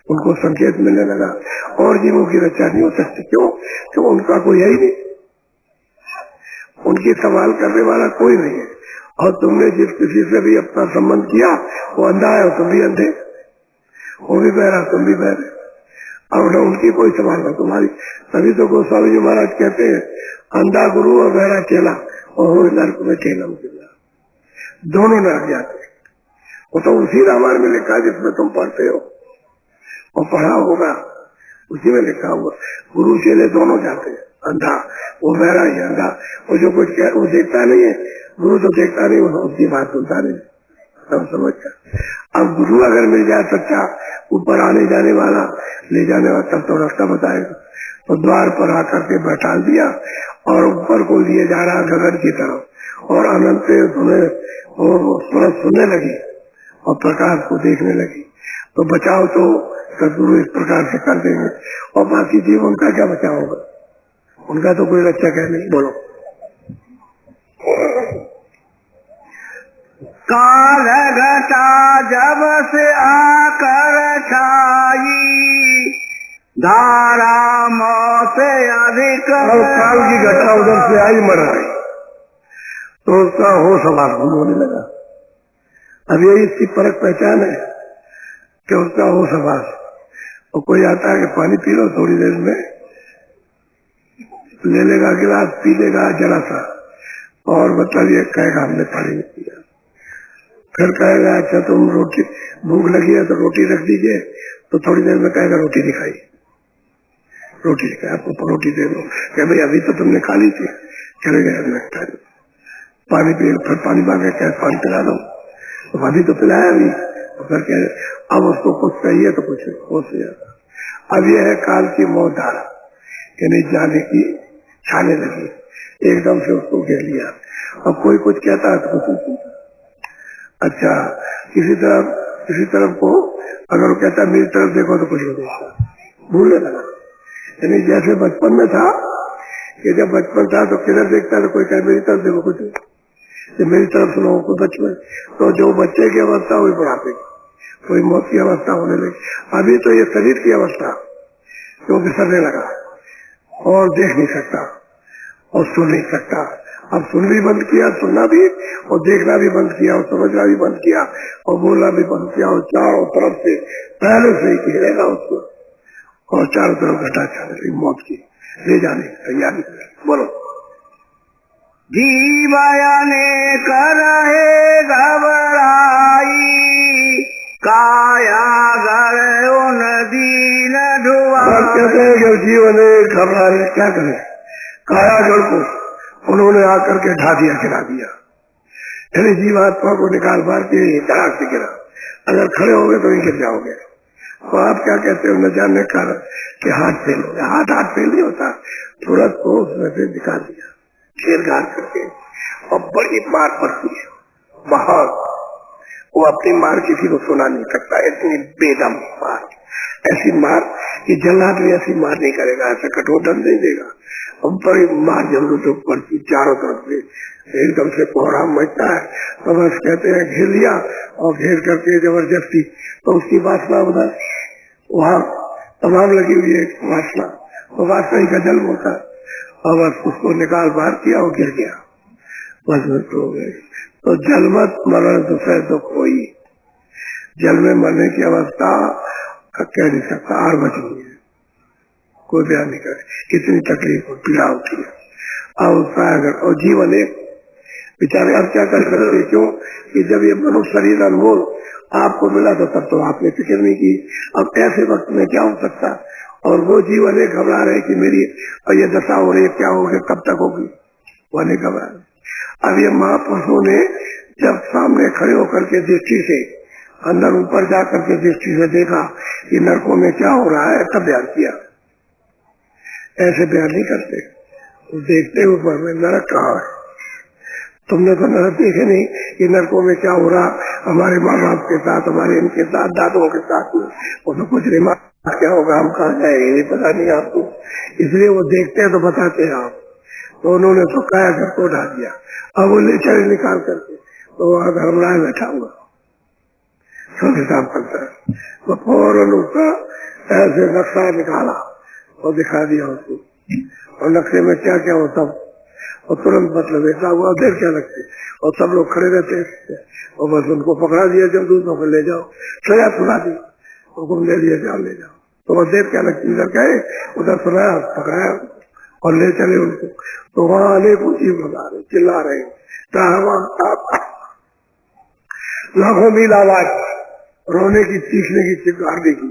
उनको संकेत मिलने लगा और जीवों की रक्षा नहीं हो सकती। क्यों? क्यों? उनका कोई है ही नहीं, उनकी संभाल करने वाला कोई नहीं है। और तुमने जिस किसी से भी अपना संबंध किया वो अंधा है और तुम भी अंधे, वो भी बहरा तुम भी बहरे, और न उनकी कोई संभाल ना तुम्हारी। तभी तो गोस्वामी जी महाराज कहते हैं अंधा गुरु और बहरा चेला और नरक में चेलम दोनों नरक जाते। वो तो उसी रामायण में लिखा है जिसमें तुम पढ़ते हो और पढ़ा होगा, उसी में लिखा होगा गुरु चेले दोनों जाते हैं। अंधा वो बहरा ही अंधा, वो जो कुछ कह वो देखता नहीं है, गुरु तो देखता नहीं, वो उसकी बात सुनता नहीं, सब समझ कर। अब गुरु अगर मिल जाए सच्चा, ऊपर आने जाने वाला, ले जाने वाला, तब तो रास्ता बताएगा। तो द्वार पर आकर के बैठा दिया और ऊपर को लिए जा रहा गगन की तरफ, और अनंत से सुनने लगी और प्रकाश को देखने लगी। तो बचाव तो सदगुरु इस प्रकार से कर देंगे, और बाकी जीव उनका क्या बचाव होगा? उनका तो कोई रक्षा है नहीं। बोलो। काल घटा जब से आकर छाई, धारा मौत से अधिक। काल की घटा उधर से आई मर रही, तो उसका होश हवास होने लगा। अब यही इसकी परख पहचान है कि उसका होश हवास। और कोई आता है कि पानी पी लो, थोड़ी देर में ले लेगा गिलास, पी लेगा जरा सा, और मतलब ये कहेगा हमने पानी नहीं पिया। फिर कहेगा अच्छा तुम रोटी, भूख लगी है तो रोटी रख दीजिए, तो थोड़ी देर में कहेगा रोटी दिखाई, रोटी दिखाई, आपको रोटी दे दो। कह भाई अभी तो तुमने खा ली थी, चले गए पानी पी, फिर पानी मांगे, क्या पानी पिला दो, तो अभी तो पिलाया अभी, तो फिर कह अब उसको कुछ चाहिए तो कुछ हो जाता। अब यह है काल की मौत धारा, यानी जाने की छाने लगी, एकदम से उसको घेर लिया। अब कोई कुछ कहता है तो कुछ नहीं सुनता। अच्छा किसी तरफ को अगर वो कहता है मेरी तरफ देखो तो कुछ नहीं देखता, भूलने लगा। यानी जैसे बचपन में था कि जब बचपन था तो किधर देखता तो कोई कहे मेरी तरफ देखो, कुछ नहीं, मेरी तरफ सुनो कोई बचपन। तो जो बच्चे की अवस्था हुई बुढ़ापे की, कोई मौत की अवस्था होने लगी। अभी तो ये शरीर की अवस्था जो बिसरने लगा और देख नहीं सकता और सुन नहीं सकता। अब सुन भी बंद किया, सुनना भी, और देखना भी बंद किया, और समझना भी बंद किया, और बोलना भी बंद किया, और चारों तरफ से पहले से ही घेरेगा उसको, और चारों तरफ घटा चले मौत की ले जाने की तैयारी। बोलो। जीवयने करहे घबराई, काया गए उन दीन धुआ। कहते हैं कि जीवन घबरा रहे, क्या करे, काया गढ़ को उन्होंने आकर के ढा दिया, गिरा दिया। यानी जीवात्मा को निकाल मार के धड़ाक से गिरा। अगर खड़े होंगे तो ही गिर जाओगे। तो आप क्या कहते हो, न जानने का कि हाथ फेल हो गया। हाथ फेल नहीं होता, तुरंत को उसमें से निकाल दिया, घेर घार करके, और बड़ी मार पड़ती है बहुत। वो अपनी मार किसी को सुना नहीं सकता, इतनी बेदम मार, ऐसी मार कि जल्लाद भी ऐसी मार नहीं करेगा, ऐसा कठोर दंड नहीं देगा। अब बड़ी मार जरूरतों पड़ती, चारों तरफ से एकदम से कोहराम मचता है। तो बस कहते हैं घेर लिया, और घेर करके जबरदस्ती, तो उसकी वासना उधर वहाँ तमाम लगी हुई है वासना, तो वासना ही का जन्म होता है। और बस उसको निकाल बाहर किया और गिर गया, बस हो गई। तो जलमत मरण दुसरे दुख होई, जल में मरने की अवस्था कह नहीं सकता, आर बच गई है, कोई बयान नहीं करे, कितनी तकलीफ और पीड़ा होती है। अब उसका अगर और जीवन एक बेचारे अब क्या कर सकते, क्यों कि जब ये मनुष्य शरीर अनमोल आपको मिला तो तब तो आपने फिक्र नहीं की। अब ऐसे वक्त में क्या हो सकता, और वो जीवन एक घबरा रहे कि मेरी और ये दशा हो रही है, क्या होगी, कब तक होगी, वो नहीं घबरा। अब ये महापुरुषों ने जब सामने खड़े होकर के दृष्टि से अंदर ऊपर जाकर के दृष्टि से देखा कि नरकों में क्या हो रहा है, तब बयान किया। ऐसे बयान नहीं करते, देखते ऊपर में नरक कहाँ है। तुमने तो नरक देखे नहीं कि नरकों में क्या हो रहा हमारे माँ बाप के साथ, हमारे इनके साथ, दादों के साथ, वो तो कुछ नहीं मालूम क्या होगा, हम कहाँ जाएंगे ये पता नहीं आपको, इसलिए वो देखते हैं तो बताते हैं आप। तो उन्होंने तो काया घर को ढा दिया, अब वो ले चले निकाल करके, तो वहां धर्मराय बैठा हुआ सब हिसाब करता है। तो फौरन उसका ऐसे नक्शा निकाला और दिखा दिया उसको, और नक्शे में क्या क्या होता और तुरंत मतलब ऐसा हुआ, देर क्या लगती, और सब लोग खड़े रहते और बस उनको पकड़ा दिया, जब दूसरों को ले जाओ, सजा सुना दी, हुक्म दे दिया जाओ ले जाओ। तो वह देर क्या लगती, इधर गए उधर सुनाया, पकड़ाया और ले चले उनको। तो वहाँ अनेकों जीव लगा रहे, चिल्ला रहे, लाखों मील आवाज, रोने की, चीखने की, चिल्लाने की,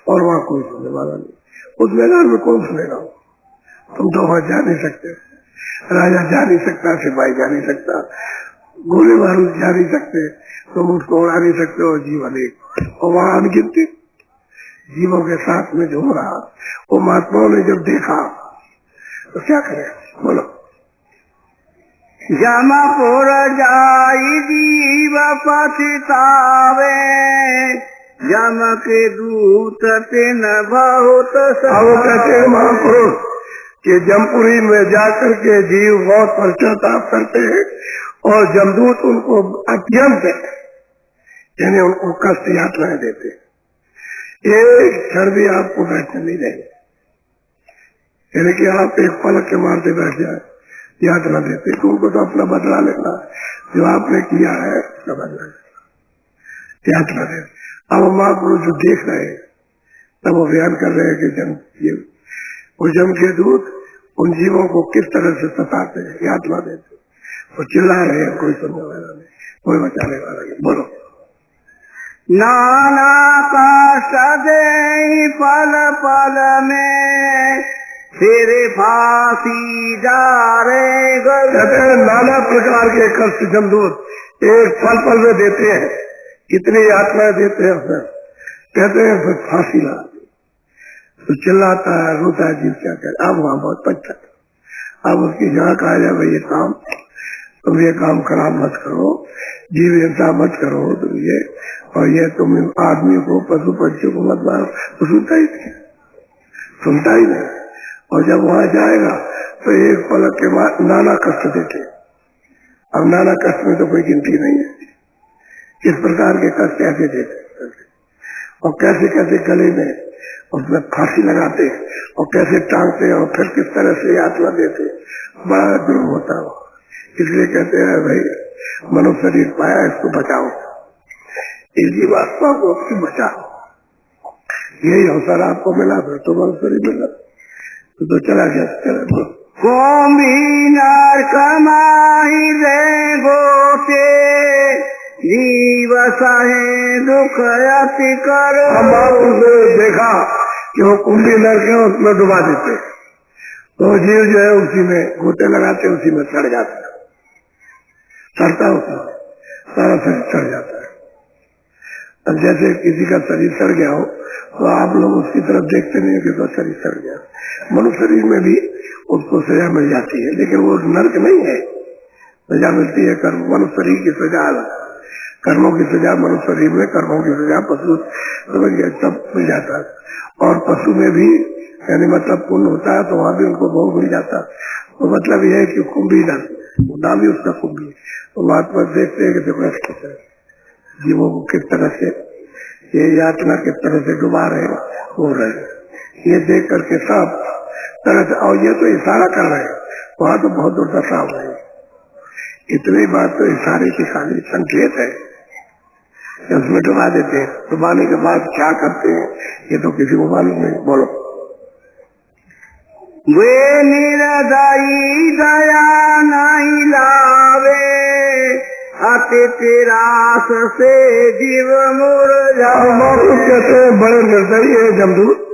और वहाँ कोई सुनने वाला नहीं। उस मैदान में कौन सुनेगा? तुम तो वहाँ जा नहीं सकते, राजा जा नहीं सकता, सिपाही जा नहीं सकता, गोले बारूद जा नहीं सकते, तुम उसको उड़ा नहीं सकते हो। जीवन एक, और वहाँ अनगिनती जीवों के साथ में जो हो रहा, वो महात्माओं ने जब देखा तो क्या करें, बोलो। जमपुर जाई जीव पछतावे, जम के दूत तिन बहुत वो कहते हैं महापुरुष कि जमपुरी में जाकर के जीव बहुत पश्चाताप करते हैं, और जमदूत उनको अत्यंत यानी उनको कष्ट यातनाएं देते, एक क्षण भी आपको बैठने नहीं देंगे, यानी कि आप एक पलक के मारते बैठ जाए, यातना देते। तो उनको तो अपना बदला लेना, जो आपने किया है उसका बदला लेना, यातना दे। अब महापुरुष जो देख रहे हैं तब वो बयान कर रहे हैं कि जम के दूत उन जीवों को किस तरह से सताते हैं, यातना देते, वो चिल्ला रहे हैं, कोई सुनने वाला नहीं, कोई बचाने वाला नहीं। बोलो। नाना कष्ट दे पल पल में, तेरे फांसी जा रहे कहते हैं नाना प्रकार के कष्ट जमदूत एक पल पल में देते हैं, इतनी यातनाएं देते हैं, फिर कहते हैं फिर फांसी ला, तो चिल्लाता है, रोता है, जीव क्या करे। अब वहां बहुत पछता, अब उसकी जहाँ कहा जाए भाई ये काम, तुम ये काम खराब मत करो, जीव हिंसा मत करो, तुम ये, और ये तुम आदमी को, पशु पक्षियों को मत मारो, तो सुनता ही नहीं, सुनता ही नहीं। और जब वहां जाएगा तो एक पलक के बाद नाना कष्ट देते। अब नाना कष्ट में तो कोई गिनती नहीं है, किस प्रकार के कष्ट कैसे देते, और कैसे कैसे गले में उसमें फांसी लगाते, और कैसे टांगते, और फिर किस तरह से यातना देते, बड़ा जुर्म होता है। इसलिए कहते हैं भाई मनुष्य शरीर पाया, इसको बचाओ, इस जीवात्मा को बचाओ। यही अवसर आपको मिला, फिर तो मनुष्य शरीर मिला, तो चला गया, चला कोमीनार कमाई रे गोटे, जीव सहे दुख अति करो। हम उसने देखा कि वो कुंभी नर के उसमें डुबा देते, तो जीव जो है उसी में गोते लगाते, उसी में सड़ जाता है, सड़ता होता है, सारा शरीर सड़ जाता है। अब जैसे किसी का शरीर सड़ गया हो तो आप लोग उसकी तरफ देखते नहीं कि तो शरीर सड़ गया। मनुष्य शरीर में भी उसको सजा मिल जाती है, लेकिन वो नर्क नहीं है, सजा मिलती है कर्म, मनुष्य शरीर की सजा अलग, कर्मों की सजा मनुष्य शरीर में, कर्मों की सजा पशु समझ गए सब मिल जाता है। और पशु में भी यानी मतलब पुण्य होता है तो वहां भी उनको भोग मिल जाता है। तो मतलब यह है कि कुंभी नाम ही उसका कुंभी। तो महात्मा देखते हैं कि देखो जीवों को किस तरह से ये यातना किस तरह से डुबा रहे हो रहे, ये देख करके सब तरह से, और ये तो इशारा कर रहे हैं, वहां तो बहुत दूर दशा हो रही है। इतनी बात तो इशारे की खाली संकेत है, उसमें डुबा देते हैं। डुबाने के बाद क्या करते हैं ये तो किसी को मालूम नहीं। बोलो। वे निर्दयी दया नहीं लावे, अति तिरास से जीव मुरझा। कहते हैं बड़े निर्दयी है जमदूत,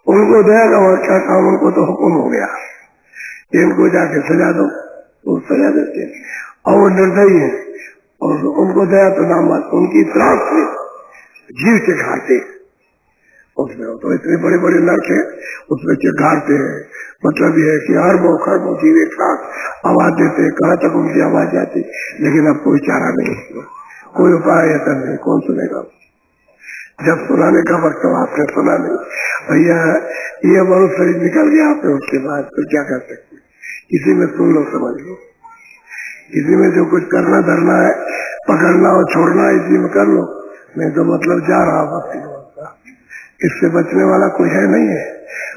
उनको दया का और क्या काम, उनको तो हुक्म हो गया इनको जाके सजा दो, तो सजा देते हैं। और वो निर्दयी है और उनको दया तो नाम, उनकी त्रास से जीव से घाटते उसमें, तो इतने बड़े बड़े नर्क है उसमें चिढ़ाते हैं। मतलब यह है कि अरबों खरबों जीव एक साथ आवाज देते हैं, कहाँ तक उनकी आवाज जाती, लेकिन अब कोई चारा नहीं, कोई उपाय ऐसा नहीं, कौन सुनेगा। जब सुनाने का वक्त आपने सुना नहीं, भैया ये मनुष्य शरीर निकल गया आपने, उसके बाद तो क्या कर सकते, किसी में सुन लो, समझ लो, किसी में जो कुछ करना धरना है, पकड़ना और छोड़ना, इसी में कर लो, नहीं तो मतलब जा रहा भक्ति का, इससे बचने वाला कोई है नहीं है।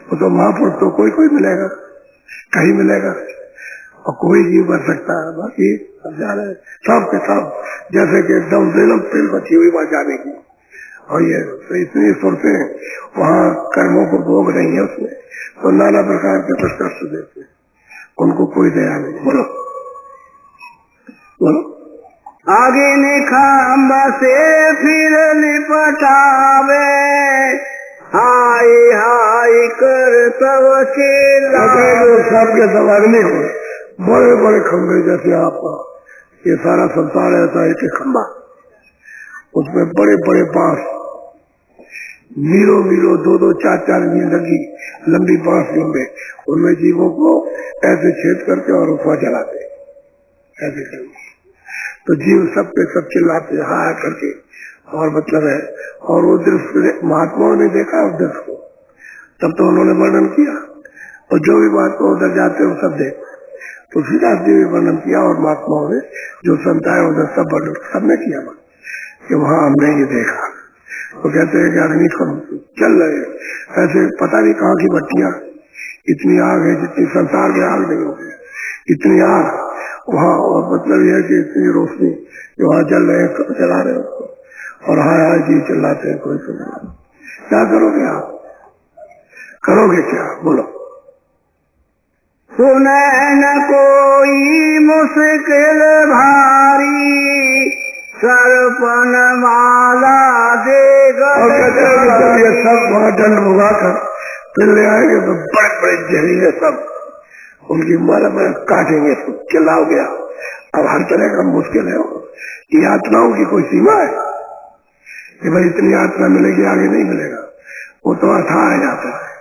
वो तो महापुरुष तो कोई कोई मिलेगा, कहीं मिलेगा, और कोई जीव बच सकता है। बाकी सब जा रहे सब के सब, जैसे कि एकदम दिलम तिल बची हुई वहां जाने की। और ये तो इतनी सुरते वहाँ कर्मों को भोग नहीं है उसमें, तो नाना प्रकार के कष्ट देते, उनको कोई दया नहीं। बोलो बोलो। आगे ने खम्बा से फिर लिपटावे, हाय हाय कर तब चिल्लावे। सबके सब अग्नि हो, बड़े बड़े खंभे जैसे आपका ये सारा संसार ऐसा एक खंभा, उसमें बड़े बड़े बांस, मीलों मीलों 2-2, 4-4 मील लगी लंबी बांस लंबे, उनमें जीवों को ऐसे छेद करके और ऊपर जलाते ऐसे करके, तो जीव सब पे सब चिल्लाते हाँ करके। और मतलब है, और वो दृश्य महात्माओं ने देखा उस दृश्य को, तब तो उन्होंने वर्णन किया, और जो भी महात्मा उधर जाते हैं सब देख, तो सीधा जी भी वर्णन किया, और महात्माओं ने जो संत आए उधर सब वर्णन सबने किया कि वहाँ हमने ये देखा। तो कहते हैं कि अग्नि चल रहे ऐसे, पता नहीं कहाँ की भट्टियां, इतनी आग है जितनी संसार में आग नहीं होगी, इतनी आग वहाँ। और मतलब यह कि इतनी रोशनी जो वहाँ जल रहे हैं, सब जला रहे हैं, और हाय हाय जी चिल्लाते हैं, कोई सुन रहा। क्या करोगे आप, करोगे क्या बोलो। सुने न कोई मुश्किल भारी, सरपन माला देगा। और कहते हैं कि जब ये सब वहाँ दंड भुगा कर फिर ले आएंगे तो बड़े बड़े जहरीले सब उनकी माला में काटेंगे, चिल्लाओ गया। अब हर तरह का मुश्किल है, यातनाओं की कोई सीमा है कि भाई इतनी यातना मिलेगी आगे नहीं मिलेगा, वो तो अथाह जाता है,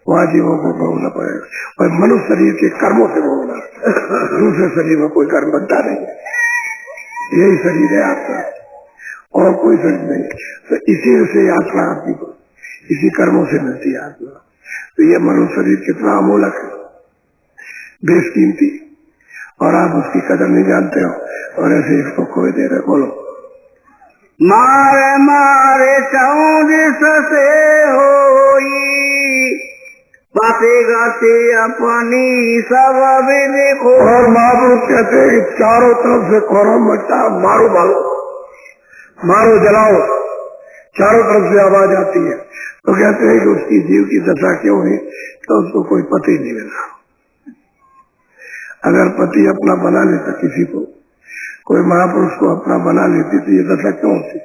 वहाँ जीवों को भोगना पड़ेगा। और मनुष्य शरीर के कर्मों से भोगना, दूसरे शरीर में कोई कर्म बनता नहीं है, यही शरीर है आपका और कोई शरीर नहीं। तो इसी से यात्रा आपकी को इसी कर्मों से मिलती है आत्मा। तो ये मनुष्य शरीर कितना अमूलक है, बेशकीमती, और आप उसकी कदर नहीं जानते हो और ऐसे इसको खोए दे रहे। बोलो। मारे मारे चौदिस से होई, बाते गाते अपनी सब देखो। और महापुरुष कहते हैं कि चारों तरफ से कोहराम मचता, मारो भागो, मारो जलाओ, चारों तरफ से आवाज आती है। तो कहते हैं कि उसकी जीव की दशा क्यों है, तो उसको कोई पति नहीं मिला। अगर पति अपना बना लेता किसी को, कोई महापुरुष को अपना बना लेती तो ये दशा क्यों होती,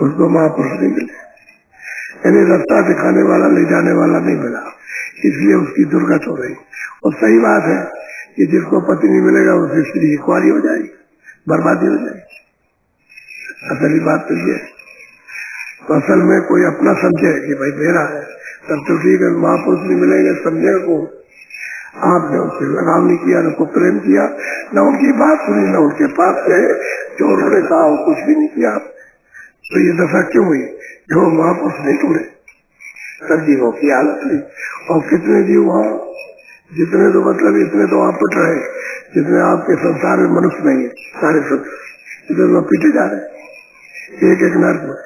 उसको महापुरुष नहीं मिले, यानी रास्ता दिखाने वाला ले जाने वाला नहीं मिला, इसलिए उसकी दुर्गत हो रही। और सही बात है कि जिसको पति नहीं मिलेगा उसकी स्त्री कुंवारी हो जाएगी, बर्बादी हो जाएगी। असली बात तो ये, तो असल में कोई अपना समझे कि भाई मेरा है तब तो ठीक है, महापुरुष नहीं मिलेंगे समझेगा को। आपने उससे लगाव नहीं किया, न को प्रेम किया, न उनकी बात सुनी, न उनके पास गए जो उन्होंने कहा वो कुछ भी नहीं किया। तो ये दशा क्यों हुई, जो महापुरुष नहीं टूटे सब जीवों की हालत हुई। और कितने जीव वहाँ, जितने तो मतलब इतने तो आप पिट रहे, जितने आपके संसार में मनुष्य नहीं है, सारे इतने तो पीटे जा रहे एक एक नर्क में,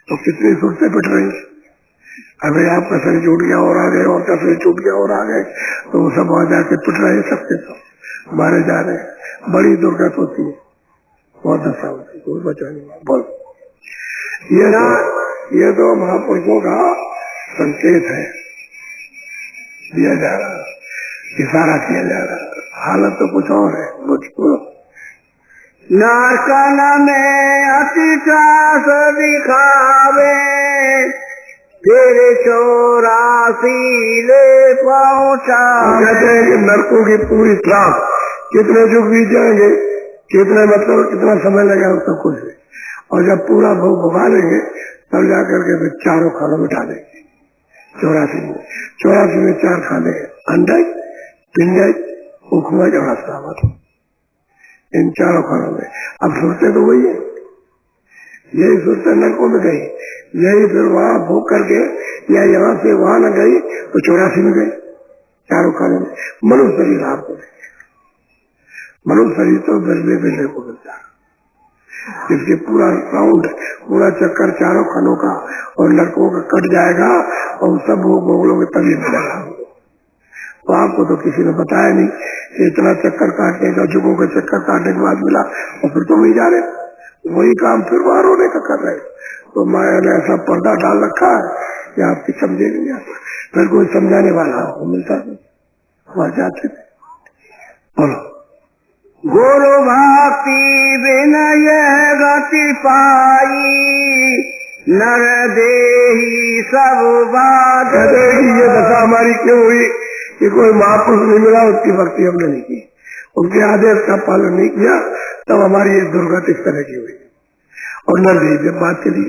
तो कितनी सुरते पिट रही। अगर आपका शरीर छूट गया और आ गए, और का शरीर छूट गया और आ गए, तो वो सब वहां जाके पिट रहे, सबके सब मारे जा रहे। बड़ी दुर्गत होती है, बहुत दशा होती है, कोई बचा नहीं। बोल। ये तो महापुरुषों का संकेत है, दिया जा रहा, इशारा किया जा रहा, हालत तो कुछ और है। बोलो। नरकन में अति त्रास दिखावे, तेरे 84 ले पहुँचा। कहते हैं कि नरकों की पूरी त्रास, कितने युग बीत जाएंगे, कितने मतलब कितना समय लगेगा उसका कुछ नहीं। और जब पूरा भोग भुगा लेंगे तब जाकर के फिर चारों खानों में डालेंगे। 84 में 4 खाने, अंडज, पिंडज, उखमज और अस्तावत, इन चारों खानों में। अब सुरते तो वही है, यही सुरते नरकों में गई, यही फिर वहां भोग करके या यहाँ से वहां न गई तो 84 में गई, चारों खानों में। मनुष्य शरीर आपको नहीं, मनुष्य शरीर तो बिरले बिरले को मिलता, इसके पूरा राउंड, पूरा चक्कर चारों खानों का और लड़कों का कट जाएगा और सब भोग भोगलोगे तभी मिलेगा। तो आपको तो किसी ने बताया नहीं कि इतना चक्कर काटने का, जुगों का चक्कर काटने के बाद मिला और फिर तो वही जा रहे, वही काम फिर बाहर होने का कर रहे। तो माया ने ऐसा पर्दा डाल रखा है कि आपकी समझे नहीं आता, फिर कोई समझाने वाला हो मिलता नहीं, वहां जाते थे। बोलो, गुरु भक्ति विनय गति पाई, नर देही सब बात। ये दशा हमारी क्यों हुई कि कोई महापुरुष नहीं मिला, उसकी भक्ति हमने नहीं की, उनके आदेश का पालन नहीं किया, तब हमारी ये दुर्गति इस तरह की हुई। और नरदेही जब बात चली,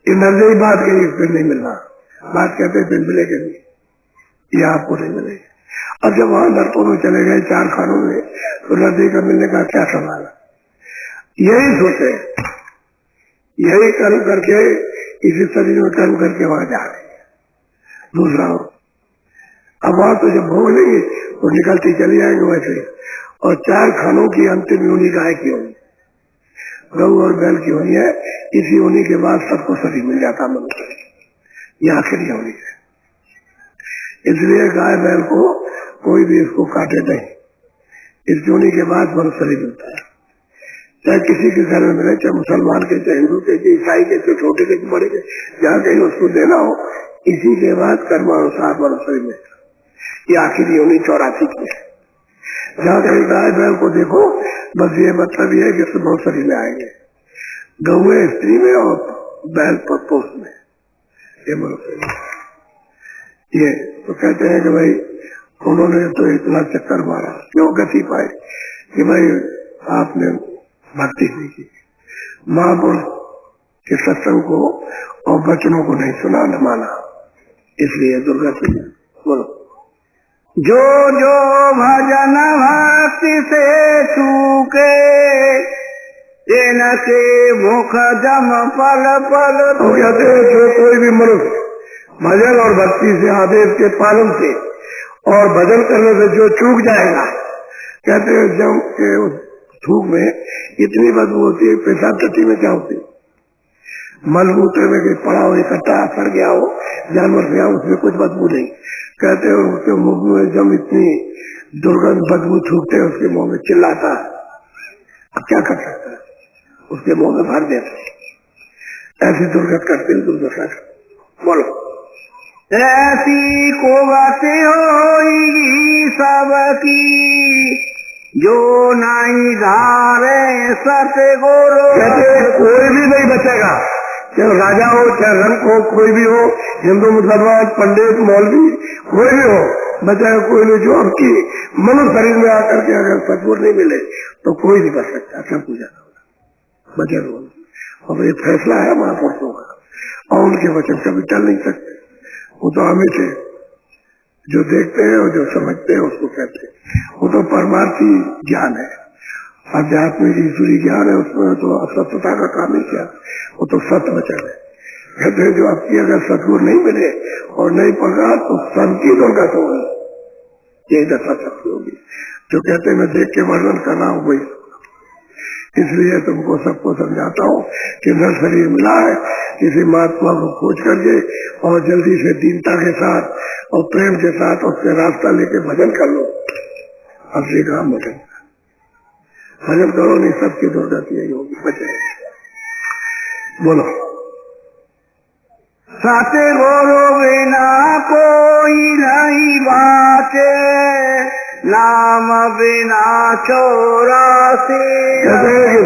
ये नरदेही बात कही फिर नहीं मिलना, बात कहते फिर मिलेगा नहीं, ये आपको नहीं मिलेगा। अब जब वहां नरकों में चले गए 4 खानों में, तो नरदेही का मिलने का क्या सवाल है? यही सोचे, यही कर्म करके, इसी शरीर में कर्म करके वहां जा रहे हैं। दूसरा हो, अब वहां तो जब भोग लेंगे तो निकलती चली जाएंगे वैसे। और 4 खानों की अंतिम योनि गाय की होनी, गऊ और बैल की होनी है। इसी होनी के बाद सबको शरीर मिल जाता मनुष्य, ये आखिरी होनी है। इसलिए गाय बैल को कोई भी इसको काटे नहीं, इस योनि के बाद मनुष्य शरीर मिलता है। चाहे किसी के घर में मिले, चाहे मुसलमान के, चाहे हिंदू के, चाहे ईसाई के, चाहे छोटे के, बड़े के, जहाँ कहीं उसको देना हो, इसी के बाद कर्मानुसार मनुष्य शरीर मिलता है। ये आखिरी योनि 84 की है। जहाँ कहीं गाय बैल को देखो, बस ये मतलब ये है कि सब शरीर में आएंगे, गऊ स्त्री में और बैल पुरुष में, ये मनुष्य। ये तो कहते हैं कि भाई उन्होंने तो इतना चक्कर मारा, क्यों गति पाए? कि भाई आपने भक्ति नहीं की, महापुरुष के सत्संग को और वचनों को नहीं सुना, न माना, इसलिए दुर्गति। बोलो, जो जो भजन भक्ति से चूके, इनके मुख जम पल पल। तो कहते हैं जो कोई भी मनुष्य भजन और भक्ति से, आदेश के पालन से और भजन करने से जो चूक जाएगा, कहते हैं जब के उस थूक में इतनी बदबू होती है, पेशाब टट्टी में क्या होती है, मलमूत्र में कहीं पड़ा हो, इकट्ठा सड़ गया हो, जानवर गया, उसमें कुछ बदबू नहीं। कहते हैं उसके मुंह में जब इतनी दुर्गंध बदबू थूकते हैं, उसके मुंह में चिल्लाता है, अब क्या कर सकता है, उसके मुंह में भर देता है। ऐसी दुर्गत करते हैं, दुर्दशा। बोलो, ऐसी को बातें होगी सबकी, जो नहीं धारे सतगुरु। कहते कोई भी नहीं बचेगा, चाहे राजा हो, चाहे रंग हो, कोई भी हो, हिंदू मुसलमान, पंडित मौलवी, कोई भी हो, बचाएगा कोई नहीं। जो आपकी मनुष्य शरीर में आकर के अगर सतगुरु नहीं मिले तो कोई नहीं बच सकता, सब पूजा बचे रहो। और ये फैसला है महापुरुषों का, और उनके वचन कभी टल नहीं सकते। वो तो हमें से जो देखते हैं और जो समझते हैं उसको कहते हैं, वो तो परमार्थी ज्ञान है, आध्यात्मिक ईश्वरी ज्ञान है, उसमें तो असत्यता का काम ही क्या, वो तो सत्य वचन है। कहते हैं जो आपकी अगर सतगुरु नहीं मिले और नहीं पकड़ा तो सबकी दुर्गत होगी, यही दशा सबकी होगी। जो कहते हैं मैं देख के वर्णन कर रहा हूँ वही, इसलिए तुमको सबको समझाता हूँ कि नर शरीर मिला है, किसी महात्मा को खोज करके और जल्दी से दीनता के साथ और प्रेम के साथ उससे रास्ता लेके भजन कर लो। असली काम भजन भजन करो, नहीं सबकी दुर्गति यही होगी, बचे। बोलो, सतगुरु बिना कोई नहीं बाटे, नाम बिना 84।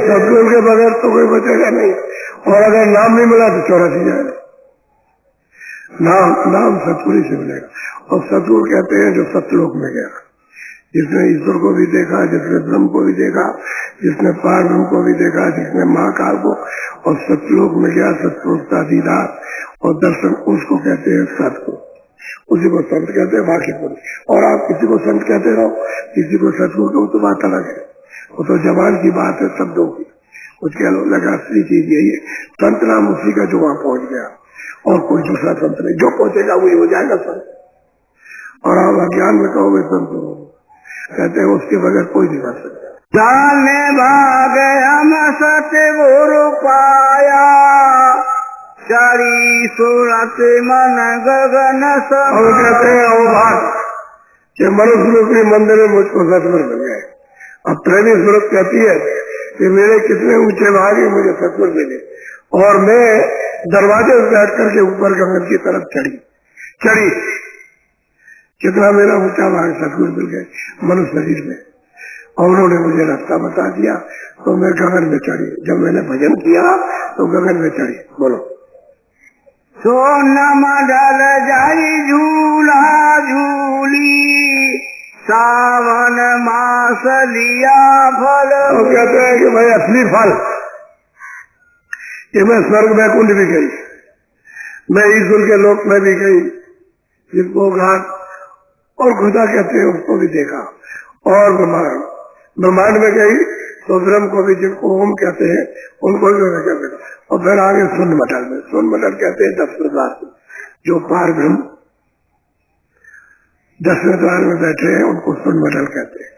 सतगुरु के बगैर तो कोई बचेगा नहीं, और अगर नाम नहीं मिला तो 84 जाएगा। नाम सतगुरु से मिलेगा, और सतगुरु कहते हैं जो सतलोक में गया, जिसने ईश्वर को भी देखा, जिसने ब्रह्म को भी देखा, जिसने पार ब्रह्म को भी देखा, जिसने महाकाल को, और सतलोक में गया, सतपुरुष का दीदार और दर्शन, उसको कहते हैं सतगुरु। उसी को संत कहते हैं, बाकी पुरुष। और आप किसी को संत कहते रहो, किसी को सतगुरु कहो तो बात अलग है, वो तो जबान की बात है, शब्दों की। उसके अलग असली चीज यही है, संत नाम उसी का जो वहां पहुंच गया, और कोई दूसरा संत नहीं। जो पहुंचेगा वही हो जाएगा संत। और आप अज्ञान में कहोगे संत, कहते हैं उसके बगैर कोई नहीं बन सकता। जाने भाग हम सतगुरु पाया, चढ़ी सूरत मन गगन सम। और कहते हैं वो बात कि मनुष्य रूपी मंदिर में मुझको सतगुरु मिल गए। अब प्रेमी सूरत कहती है कि मेरे कितने ऊंचे भागे मुझे सतगुरु मिले, और मैं दरवाजे पर बैठ करके ऊपर गगन की तरफ चढ़ी कितना मेरा ऊंचा भाग सतगुरु मिल गए मनुष्य शरीर में, और उन्होंने मुझे रास्ता बता दिया तो मैं गगन में चढ़ी। जब मैंने भजन किया तो गगन में चढ़ी। बोलो सोनम डल जाई झूला झूली, सावन मास लिया फल। तो कहते हैं कि भाई असली फल कि मैं स्वर्ग में कुंड भी गई, मैं ईश्वर के लोक में भी गई, जिसको घाट और खुदा कहते हैं उसको भी देखा, और ब्रह्मांड में गई तो ब्रह्म को भी, जिनको ओम कहते हैं उनको भी मैं देखा, और फिर आगे शून्य मटल में, शून्य मटल कहते हैं 10 द्वार, जो पार ब्रह्म 10वें द्वार में बैठे हैं उनको शून्य मटल कहते हैं।